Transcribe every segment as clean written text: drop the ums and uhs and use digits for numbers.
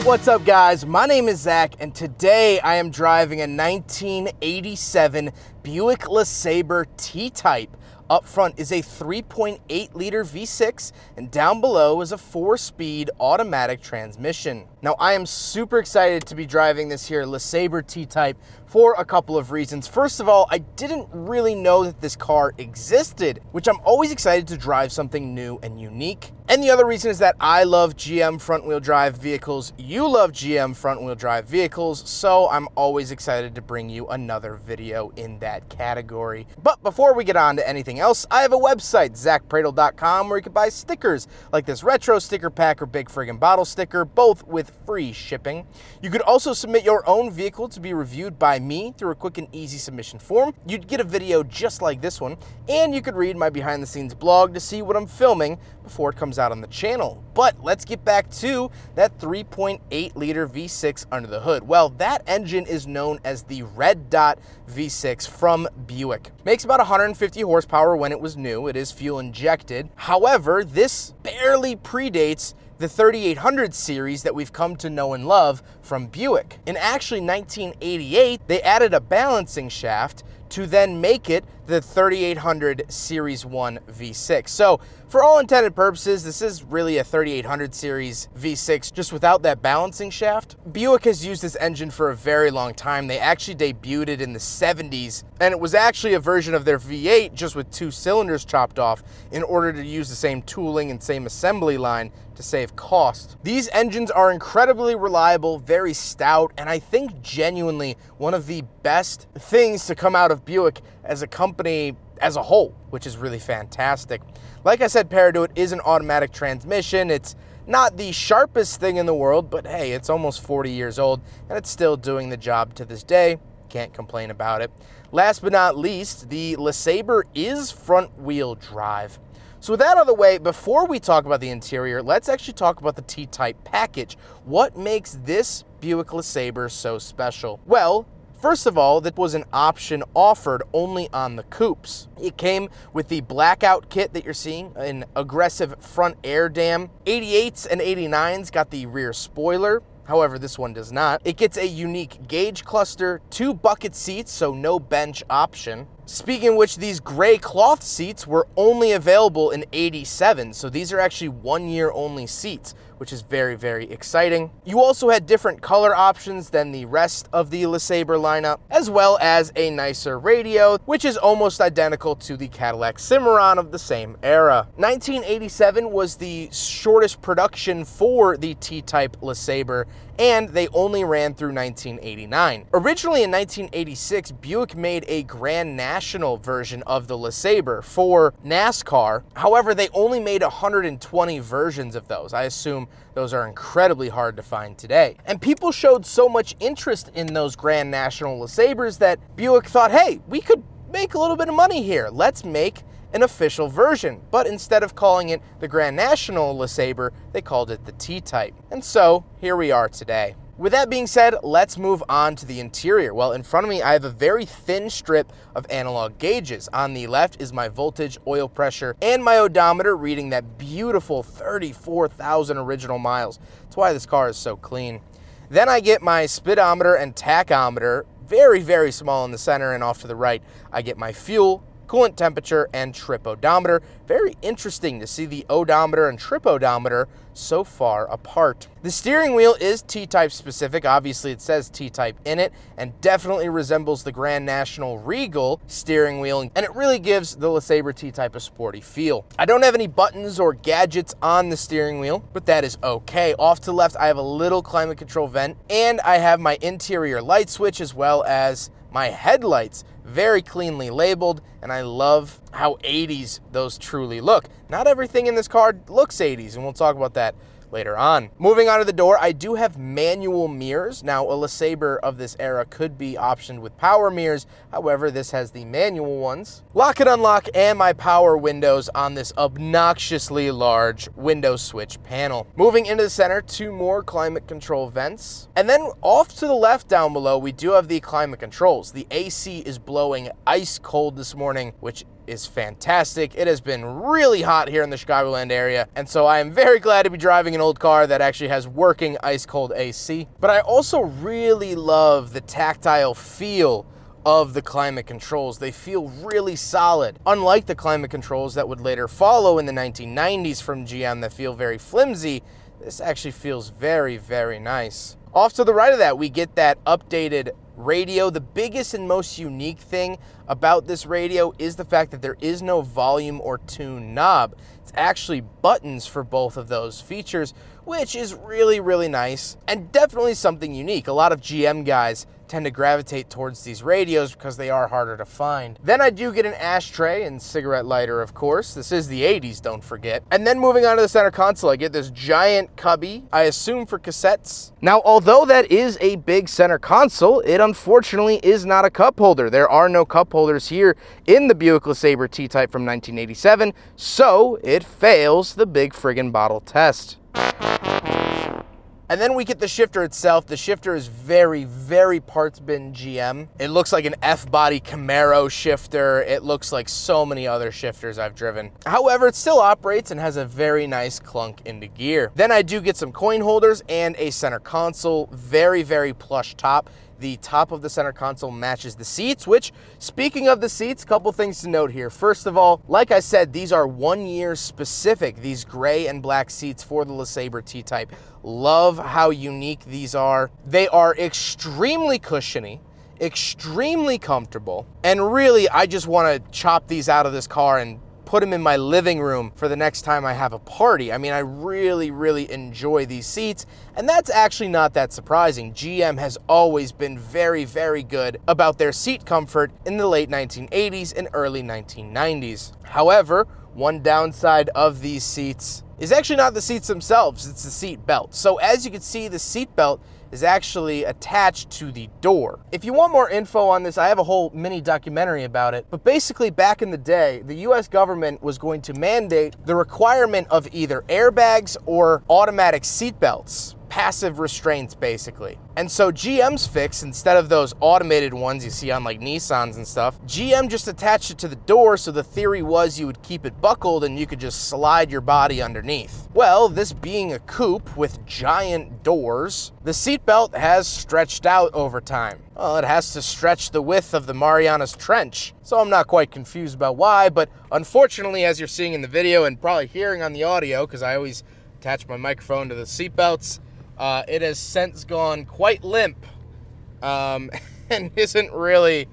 Alright, what's up guys? My name is Zach and today I am driving a 1987 Buick LeSabre T-Type. Up front is a 3.8 liter V6 and down below is a 4-speed automatic transmission. Now I am super excited to be driving this here LeSabre T-Type for a couple of reasons. First of all, I didn't really know that this car existed, which I'm always excited to drive something new and unique. And the other reason is that I love GM front-wheel drive vehicles, you love GM front-wheel drive vehicles, so I'm always excited to bring you another video in that category. But before we get on to anything else, I have a website, ZachPradel.com, where you can buy stickers like this retro sticker pack or big friggin' bottle sticker, both with free shipping. You could also submit your own vehicle to be reviewed by me through a quick and easy submission form. You'd get a video just like this one, and you could read my behind the scenes blog to see what I'm filming before it comes out on the channel. But let's get back to that 3.8 liter V6 under the hood. Well, that engine is known as the Red Dot V6 from Buick. Makes about 150 horsepower when it was new. It is fuel injected. However, this barely predates the 3800 series that we've come to know and love from Buick. In actually 1988, they added a balancing shaft to then make it the 3800 Series 1 V6. So for all intended purposes, this is really a 3800 series V6 just without that balancing shaft. Buick has used this engine for a very long time. They actually debuted it in the 70s, and it was actually a version of their V8 just with 2 cylinders chopped off in order to use the same tooling and same assembly line to save cost. These engines are incredibly reliable, very stout, and I think genuinely one of the best things to come out of Buick as a company as a whole, which is really fantastic. Like I said, paired to it is an automatic transmission. It's not the sharpest thing in the world, but hey, it's almost 40 years old and it's still doing the job to this day. Can't complain about it. Last but not least, the LeSabre is front wheel drive. So with that out of the way, before we talk about the interior, let's actually talk about the T-Type package. What makes this Buick LeSabre so special? Well, first of all, that was an option offered only on the coupes. It came with the blackout kit that you're seeing, an aggressive front air dam. 88s and 89s got the rear spoiler. However, this one does not. It gets a unique gauge cluster, 2 bucket seats, so no bench option. Speaking of which, these gray cloth seats were only available in 87, so these are actually 1-year only seats, which is very, very exciting. You also had different color options than the rest of the LeSabre lineup, as well as a nicer radio, which is almost identical to the Cadillac Cimarron of the same era. 1987 was the shortest production for the T-Type LeSabre, and they only ran through 1989. Originally in 1986, Buick made a Grand National version of the LeSabre for NASCAR. However, they only made 120 versions of those. I assume those are incredibly hard to find today. And people showed so much interest in those Grand National LeSabres that Buick thought, hey, we could make a little bit of money here. Let's make an official version. But instead of calling it the Grand National LeSabre, they called it the T-Type. And so here we are today. With that being said, let's move on to the interior. Well, in front of me, I have a very thin strip of analog gauges. On the left is my voltage, oil pressure, and my odometer reading that beautiful 34,000 original miles. That's why this car is so clean. Then I get my speedometer and tachometer, very, very small in the center, and off to the right, I get my fuel, coolant temperature, and trip odometer. Very interesting to see the odometer and trip odometer so far apart. The steering wheel is T-Type specific. Obviously, it says T-Type in it and definitely resembles the Grand National Regal steering wheel, and it really gives the LeSabre T-Type a sporty feel. I don't have any buttons or gadgets on the steering wheel, but that is okay. Off to the left, I have a little climate control vent, and I have my interior light switch as well as my headlights, very cleanly labeled, and I love how 80s those truly look. Not everything in this car looks 80s, and we'll talk about that later on. Moving on to the door, I do have manual mirrors. Now, a LeSabre of this era could be optioned with power mirrors. However, this has the manual ones. Lock and unlock and my power windows on this obnoxiously large window switch panel. Moving into the center, 2 more climate control vents. And then off to the left down below, we do have the climate controls. The AC is blowing ice cold this morning, which is fantastic. It has been really hot here in the Chicagoland area, and so I am very glad to be driving an old car that actually has working ice-cold AC. But I also really love the tactile feel of the climate controls. They feel really solid. Unlike the climate controls that would later follow in the 1990s from GM that feel very flimsy, this actually feels very, very nice. Off to the right of that, we get that updated radio. The biggest and most unique thing about this radio is the fact that there is no volume or tune knob. It's actually buttons for both of those features, which is really, really nice and definitely something unique. A lot of GM guys tend to gravitate towards these radios because they are harder to find. Then I do get an ashtray and cigarette lighter, of course. This is the 80s, don't forget. And then moving on to the center console, I get this giant cubby, I assume for cassettes. Now, although that is a big center console, it unfortunately is not a cup holder. There are no cup holders here in the Buick LeSabre T-Type from 1987, so it fails the big friggin' bottle test. And then we get the shifter itself. The shifter is very, very parts bin GM. It looks like an F-body Camaro shifter. It looks like so many other shifters I've driven. However, it still operates and has a very nice clunk into gear. Then I do get some coin holders and a center console. Very, very plush top. The top of the center console matches the seats, which, speaking of the seats, a couple things to note here. First of all, like I said, these are 1 year specific, these gray and black seats for the LeSabre T-Type. Love how unique these are. They are extremely cushiony, extremely comfortable, and really, I just want to chop these out of this car and put them in my living room for the next time I have a party. I mean, I really, really enjoy these seats, and that's actually not that surprising. GM has always been very, very good about their seat comfort in the late 1980s and early 1990s. However, one downside of these seats is actually not the seats themselves, it's the seat belt. So as you can see, the seat belt is actually attached to the door. If you want more info on this, I have a whole mini documentary about it. But basically, back in the day, the US government was going to mandate the requirement of either airbags or automatic seat belts. Passive restraints, basically. And so GM's fix, instead of those automated ones you see on like Nissans and stuff, GM just attached it to the door, so the theory was you would keep it buckled and you could just slide your body underneath. Well, this being a coupe with giant doors, the seatbelt has stretched out over time. Well, it has to stretch the width of the Marianas Trench, so I'm not quite confused about why, but unfortunately, as you're seeing in the video and probably hearing on the audio, because I always attach my microphone to the seatbelts, it has since gone quite limp and isn't really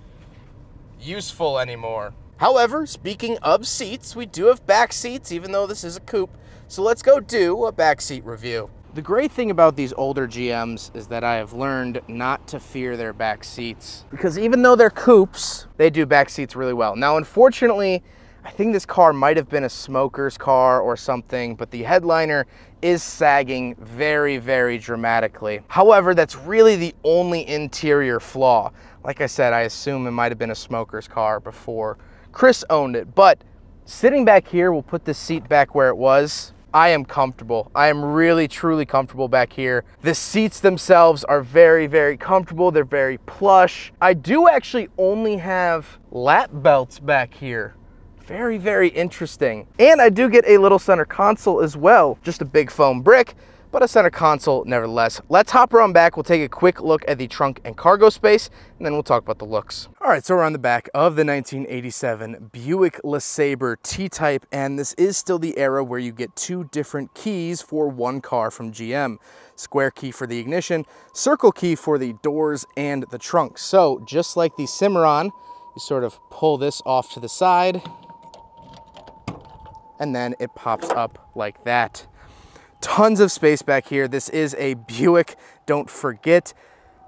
useful anymore. However, speaking of seats, we do have back seats, even though this is a coupe. So let's go do a back seat review. The great thing about these older GMs is that I have learned not to fear their back seats, because even though they're coupes, they do back seats really well. Now, unfortunately, I think this car might have been a smoker's car or something, but the headliner is sagging very, very dramatically. However, that's really the only interior flaw. Like I said, I assume it might have been a smoker's car before Chris owned it, but sitting back here, we'll put the seat back where it was. I am comfortable. I am really, truly comfortable back here. The seats themselves are very, very comfortable. They're very plush. I do actually only have lap belts back here. Very, very interesting. And I do get a little center console as well. Just a big foam brick, but a center console nevertheless. Let's hop around back. We'll take a quick look at the trunk and cargo space, and then we'll talk about the looks. All right, so we're on the back of the 1987 Buick LeSabre T-Type, and this is still the era where you get two different keys for one car from GM. Square key for the ignition, circle key for the doors and the trunk. So just like the Cimarron, you sort of pull this off to the side, and then it pops up like that. Tons of space back here. This is a Buick, don't forget.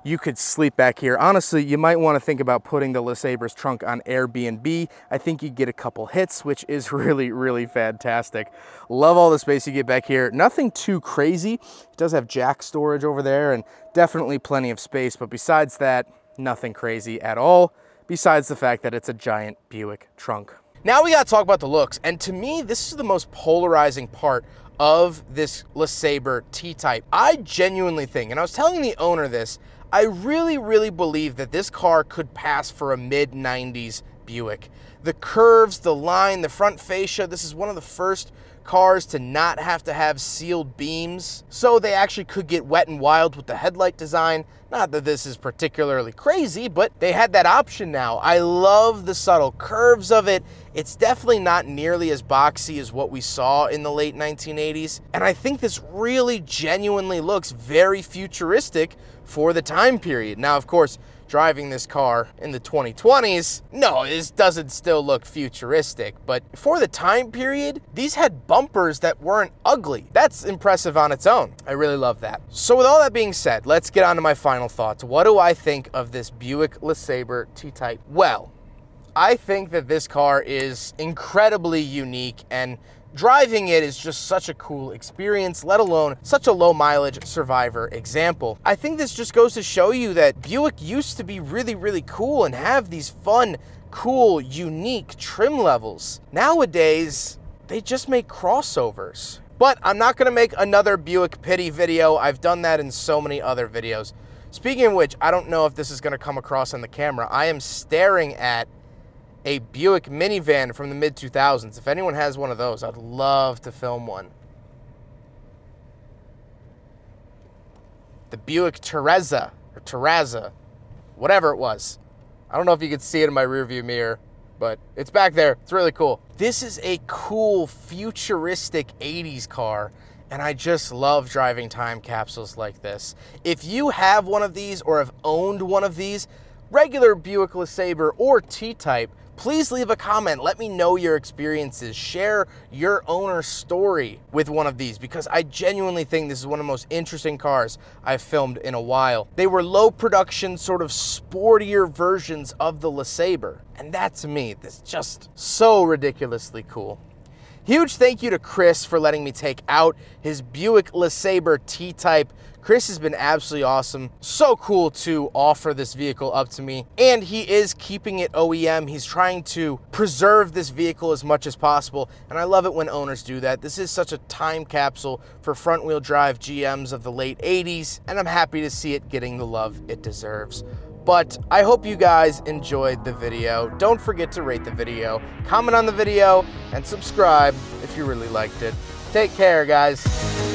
You could sleep back here. Honestly, you might want to think about putting the LeSabre's trunk on Airbnb. I think you get a couple hits, which is really, really fantastic. Love all the space you get back here. Nothing too crazy. It does have jack storage over there and definitely plenty of space, but besides that, nothing crazy at all, besides the fact that it's a giant Buick trunk. Now we gotta talk about the looks, and to me, this is the most polarizing part of this LeSabre T-Type. I genuinely think, and I was telling the owner this, I really believe that this car could pass for a mid-90s Buick. The curves, the line, the front fascia, this is one of the first cars to not have to have sealed beams, so they actually could get wet and wild with the headlight design. Not that this is particularly crazy, but they had that option now. I love the subtle curves of it. It's definitely not nearly as boxy as what we saw in the late 1980s, and I think this really genuinely looks very futuristic for the time period. Now, of course, driving this car in the 2020s, no, this doesn't still look futuristic, but for the time period, these had bumpers that weren't ugly. That's impressive on its own. I really love that. So with all that being said, let's get on to my final thoughts. What do I think of this Buick LeSabre T-Type? Well, I think that this car is incredibly unique, and driving it is just such a cool experience, let alone such a low mileage survivor example. I think this just goes to show you that Buick used to be really cool and have these fun, cool, unique trim levels. Nowadays, they just make crossovers. But I'm not gonna make another Buick pity video. I've done that in so many other videos. Speaking of which, I don't know if this is gonna come across on the camera. I am staring at a Buick minivan from the mid-2000s. If anyone has one of those, I'd love to film one. The Buick Tereza, or Terrazza, whatever it was. I don't know if you can see it in my rearview mirror, but it's back there. It's really cool. This is a cool, futuristic 80s car, and I just love driving time capsules like this. If you have one of these or have owned one of these, regular Buick LeSabre or T-Type, please leave a comment. Let me know your experiences. Share your owner's story with one of these, because I genuinely think this is one of the most interesting cars I've filmed in a while. They were low production, sort of sportier versions of the LeSabre, and that to me is just so ridiculously cool. Huge thank you to Chris for letting me take out his Buick LeSabre T-Type. Chris has been absolutely awesome. So cool to offer this vehicle up to me. And he is keeping it OEM. He's trying to preserve this vehicle as much as possible. And I love it when owners do that. This is such a time capsule for front wheel drive GMs of the late 80s. And I'm happy to see it getting the love it deserves. But I hope you guys enjoyed the video. Don't forget to rate the video, comment on the video, and subscribe if you really liked it. Take care, guys.